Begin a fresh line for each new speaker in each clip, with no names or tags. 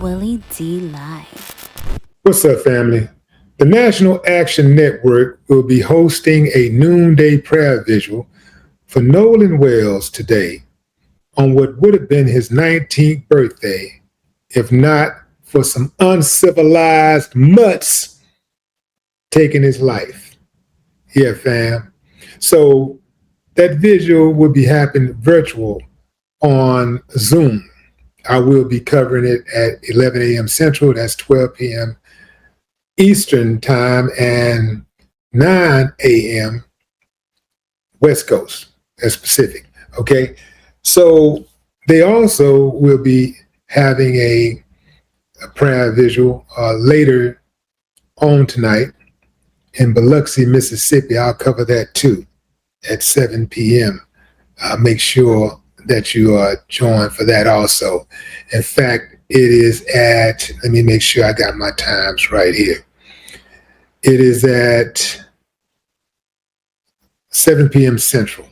Willie D live.
What's up, family? The National Action Network will be hosting a noonday prayer vigil for Nolan Wells today on what would have been his 19th birthday, if not for some uncivilized mutts taking his life. Yeah, fam. So that vigil will be happening virtual on Zoom. I will be covering it at 11 a.m. Central. That's 12 p.m. Eastern time and 9 a.m. West Coast. That's Pacific. Okay. So they also will be having a prayer vigil later on tonight in Biloxi, Mississippi. I'll cover that too at 7 p.m. Make sure that you are joined for that also. In fact, it is at, let me make sure I got my times right here. It is at 7 p.m. Central.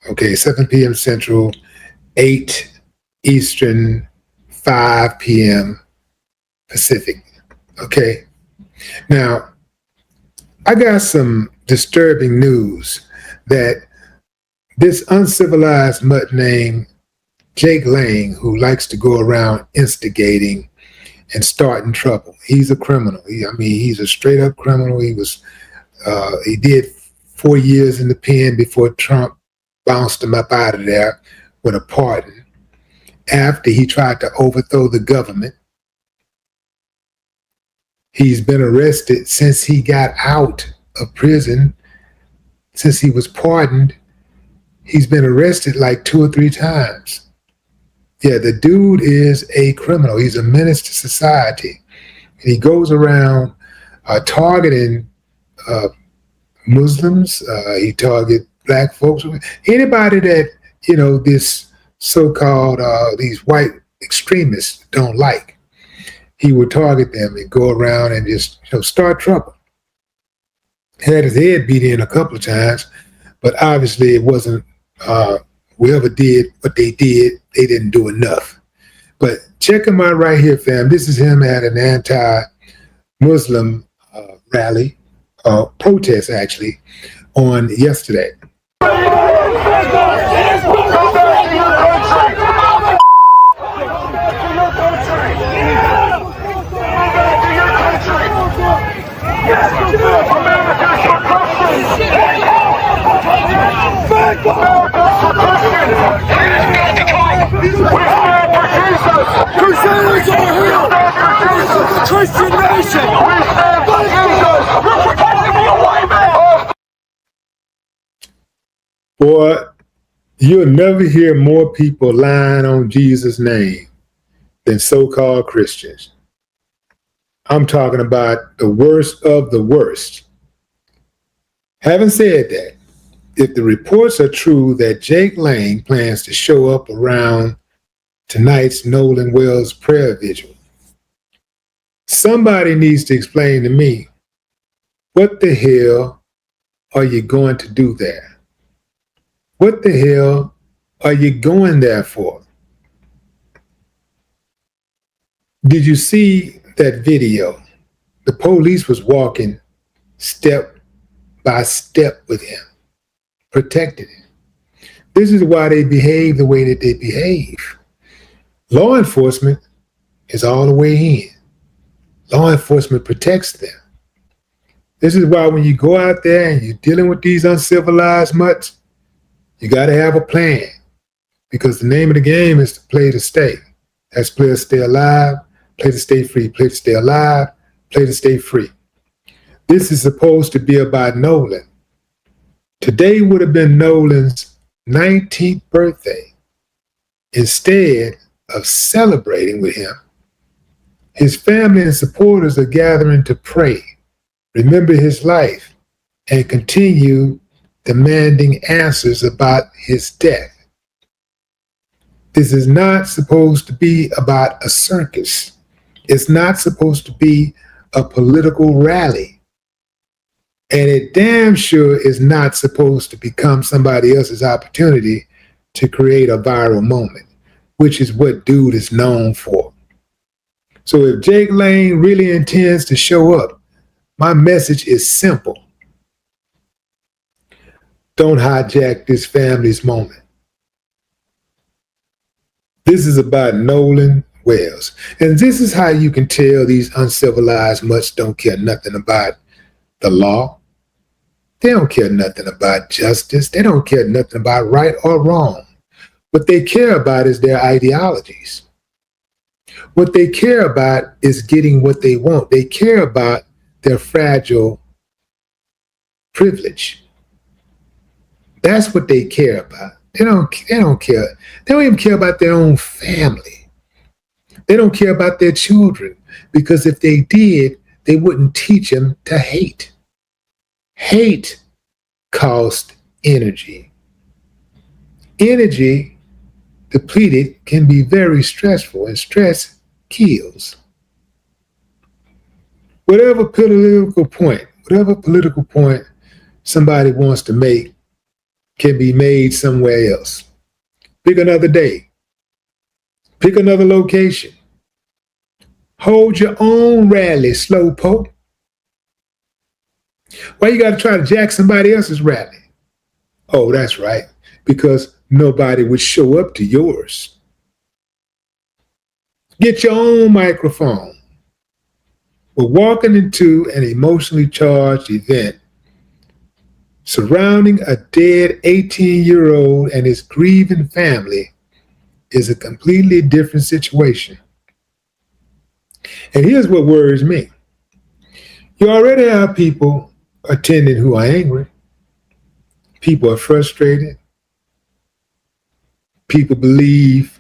Okay, 7 p.m. Central, 8 Eastern, 5 p.m. Pacific. Okay. Now, I got some disturbing news that this uncivilized mutt named Jake Lang, who likes to go around instigating and starting trouble. He's a criminal. He's a straight up criminal. He did 4 years in the pen before Trump bounced him up out of there with a pardon after he tried to overthrow the government. He's been arrested since he got out of prison, since he was pardoned. He's been arrested like 2 or 3 times. Yeah, the dude is a criminal. He's a menace to society. And he goes around targeting Muslims. He targets black folks. Anybody that, this so-called, these white extremists don't like. He would target them and go around and just, start trouble. Had his head beat in a couple of times, but obviously it wasn't, whoever did what they did, they didn't do enough. But check him out right here, fam. This is him at an anti-Muslim rally, protest actually, on yesterday.
Crusaders are here! This is the Christian nation! We're protecting the white man!
Boy, you'll never hear more people lying on Jesus' name than so-called Christians. I'm talking about the worst of the worst. Having said that, if the reports are true that Jake Lang plans to show up around tonight's Nolan Wells prayer vigil, somebody needs to explain to me, what the hell are you going to do there? What the hell are you going there for? Did you see that video? The police was walking step by step with him, protected him. This is why they behave the way that they behave. Law enforcement is all the way in. Law enforcement protects them. This is why when you go out there and you're dealing with these uncivilized mutts, you got to have a plan, because the name of the game is to play to stay. That's play to stay alive, play to stay free, play to stay alive, play to stay free. This is supposed to be about Nolan. Today would have been Nolan's 19th birthday. Instead of celebrating with him, his family and supporters are gathering to pray, remember his life, and continue demanding answers about his death. This is not supposed to be about a circus. It's not supposed to be a political rally. And it damn sure is not supposed to become somebody else's opportunity to create a viral moment, which is what dude is known for. So if Jake Lane really intends to show up, my message is simple. Don't hijack this family's moment. This is about Nolan Wells. And this is how you can tell these uncivilized mutts don't care nothing about the law. They don't care nothing about justice. They don't care nothing about right or wrong. What they care about is their ideologies. What they care about is getting what they want. They care about their fragile privilege. That's what they care about. They don't care. They don't even care about their own family. They don't care about their children, because if they did, they wouldn't teach them to hate. Hate costs energy. Energy depleted can be very stressful, and stress kills. Whatever political point somebody wants to make can be made somewhere else. Pick another day. Pick another location. Hold your own rally, slowpoke. Why you got to try to jack somebody else's rally? Oh, that's right. Because nobody would show up to yours. Get your own microphone. We're walking into an emotionally charged event surrounding a dead 18-year-old and his grieving family is a completely different situation. And here's what worries me. You already have people attending who are angry. People are frustrated. People believe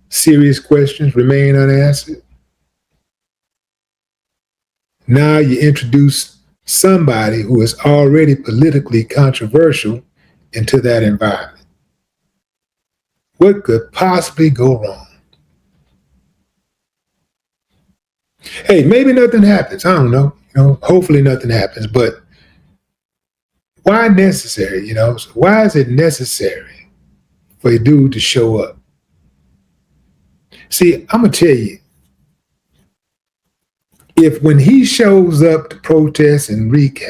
serious questions remain unanswered. Now you introduce somebody who is already politically controversial into that environment. What could possibly go wrong? Hey, maybe nothing happens. I don't know. Hopefully nothing happens. But why necessary? So why is it necessary for a dude to show up? See, I'm gonna tell you. If when he shows up to protest and wreak,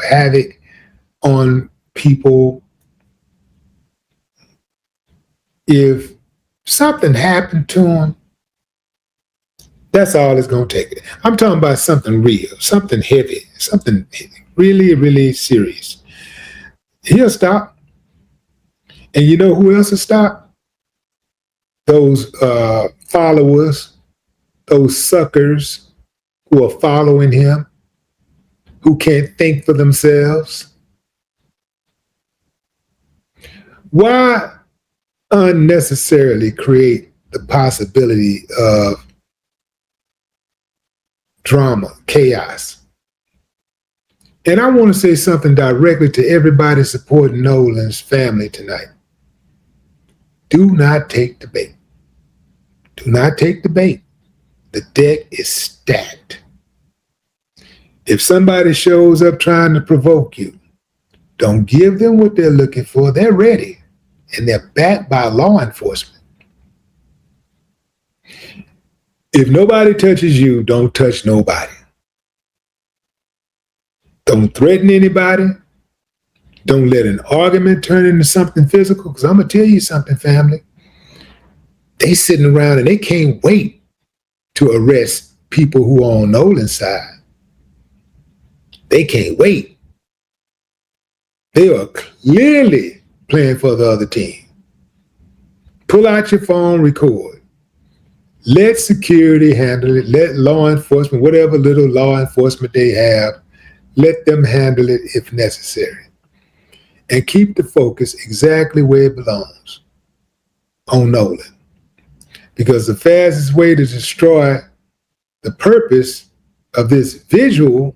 havoc on people, if something happened to him, that's all it's going to take. I'm talking about something real, something heavy, something really, really serious. He'll stop. And you know who else will stop? Those followers, those suckers who are following him, who can't think for themselves. Why unnecessarily create the possibility of drama, chaos? And I want to say something directly to everybody supporting Nolan's family tonight. Do not take the bait. Do not take the bait. The deck is stacked. If somebody shows up trying to provoke you, don't give them what they're looking for. They're ready, and they're backed by law enforcement. If nobody touches you, don't touch nobody. Don't threaten anybody. Don't let an argument turn into something physical, because I'm going to tell you something, family. They sitting around and they can't wait to arrest people who are on Nolan's side. They can't wait. They are clearly playing for the other team. Pull out your phone, record. Let security handle it. Let law enforcement, whatever little law enforcement they have, let them handle it if necessary. And keep the focus exactly where it belongs, on Nolan. Because the fastest way to destroy the purpose of this visual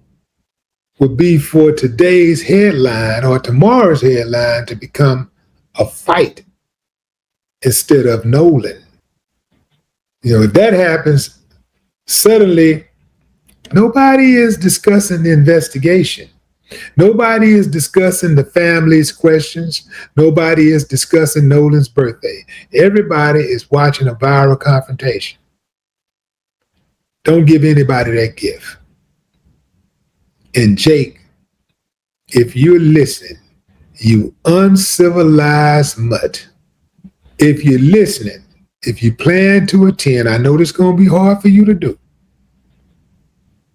would be for today's headline or tomorrow's headline to become a fight instead of Nolan. If that happens, suddenly nobody is discussing the investigation. Nobody is discussing the family's questions. Nobody is discussing Nolan's birthday. Everybody is watching a viral confrontation. Don't give anybody that gift. And Jake, if you're listening, you uncivilized mutt, if you're listening, if you plan to attend, I know this is going to be hard for you to do,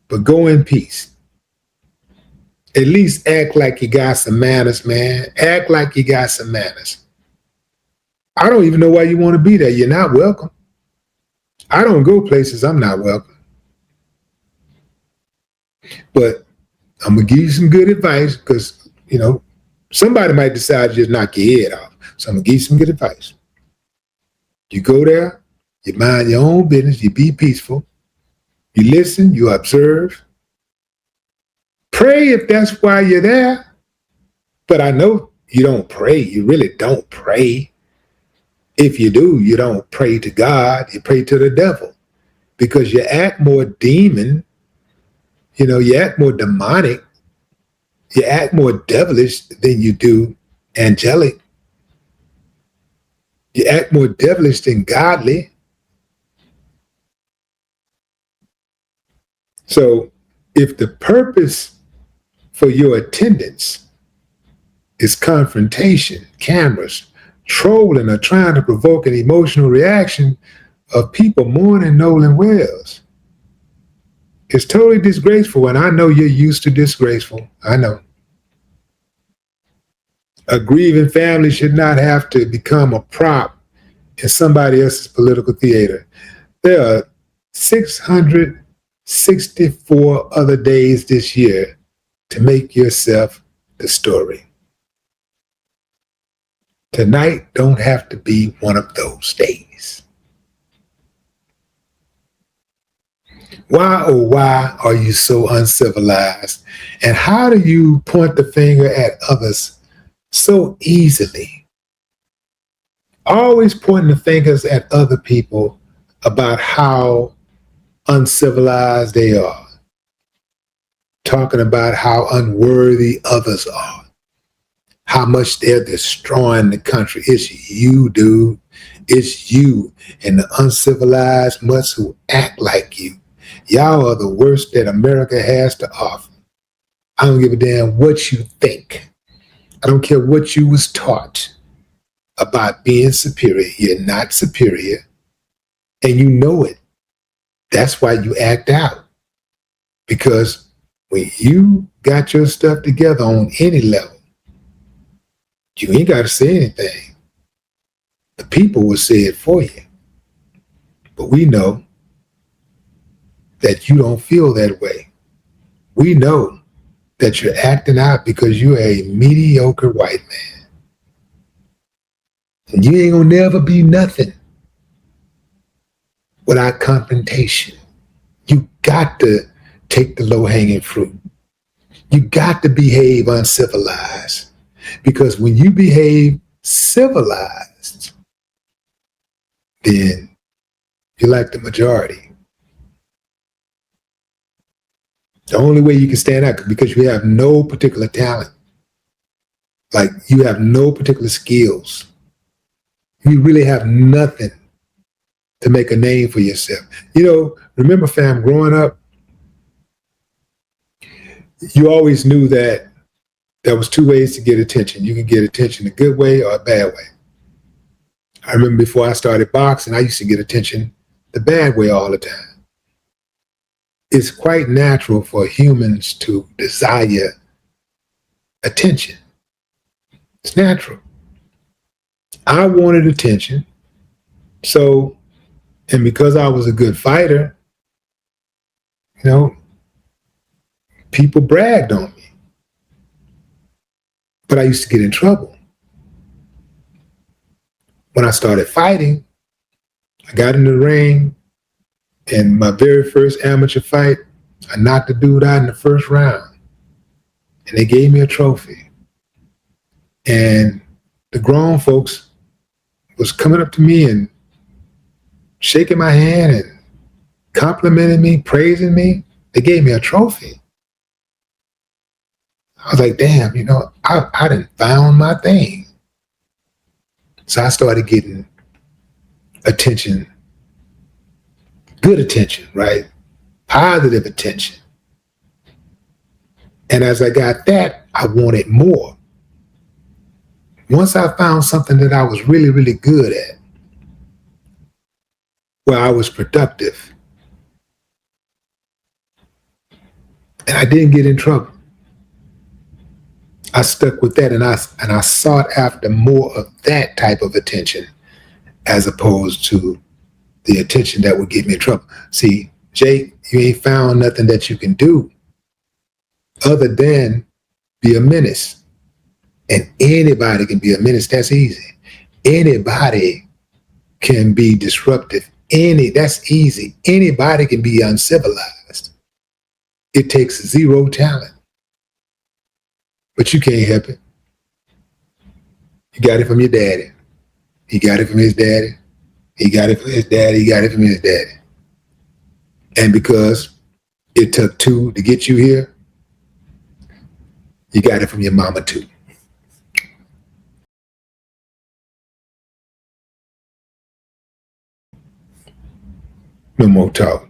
but go in peace. At least act like you got some manners, man. Act like you got some manners. I don't even know why you want to be there. You're not welcome. I don't go places I'm not welcome. But I'm going to give you some good advice because, you know, somebody might decide to just knock your head off. So I'm going to give you some good advice. You go there, you mind your own business, you be peaceful, you listen, you observe. Pray if that's why you're there. But I know you don't pray. You really don't pray. If you do, you don't pray to God. You pray to the devil because you act more demon. You know, you act more demonic. You act more devilish than you do angelic. You act more devilish than godly. So if the purpose for your attendance is confrontation, cameras, trolling, or trying to provoke an emotional reaction of people mourning Nolan Wells, it's totally disgraceful, and I know you're used to disgraceful. I know. A grieving family should not have to become a prop in somebody else's political theater. There are 664 other days this year to make yourself the story. Tonight don't have to be one of those days. Why, oh, why are you so uncivilized? And how do you point the finger at others so easily? Always pointing the fingers at other people about how uncivilized they are. Talking about how unworthy others are. How much they're destroying the country. It's you, dude. It's you and the uncivilized mutts who act like you. Y'all are the worst that America has to offer. I don't give a damn what you think. I don't care what you was taught about being superior. You're not superior, and you know it. That's why you act out. Because when you got your stuff together on any level, you ain't got to say anything. The people will say it for you. But we know that you don't feel that way. We know that you're acting out because you're a mediocre white man. And you ain't gonna never be nothing without confrontation. You got to take the low-hanging fruit. You got to behave uncivilized. Because when you behave civilized, then you're like the majority. The only way you can stand out is because you have no particular talent. Like you have no particular skills. You really have nothing to make a name for yourself. You know, remember, fam, growing up, you always knew that there was two ways to get attention. You can get attention a good way or a bad way. I remember before I started boxing, I used to get attention the bad way all the time. It's quite natural for humans to desire attention. It's natural. I wanted attention. So, and because I was a good fighter, you know, people bragged on me. But I used to get in trouble. When I started fighting, I got in the ring, and my very first amateur fight, I knocked the dude out in the first round. And they gave me a trophy. And the grown folks was coming up to me and shaking my hand and complimenting me, praising me. They gave me a trophy. I was like, damn, you know, I done found my thing. So I started getting attention, good attention, right? positive attention. And as I got that, I wanted more. Once I found something that I was really, really good at, where I was productive, and I didn't get in trouble, I stuck with that, and I sought after more of that type of attention as opposed to the attention that would get me in trouble. See, Jake, you ain't found nothing that you can do other than be a menace. And anybody can be a menace. That's easy. Anybody can be disruptive. That's easy. Anybody can be uncivilized. It takes zero talent. But you can't help it. You got it from your daddy. He got it from his daddy. He got it from his daddy. He got it from his daddy. And because it took two to get you here, you got it from your mama too. No more talk.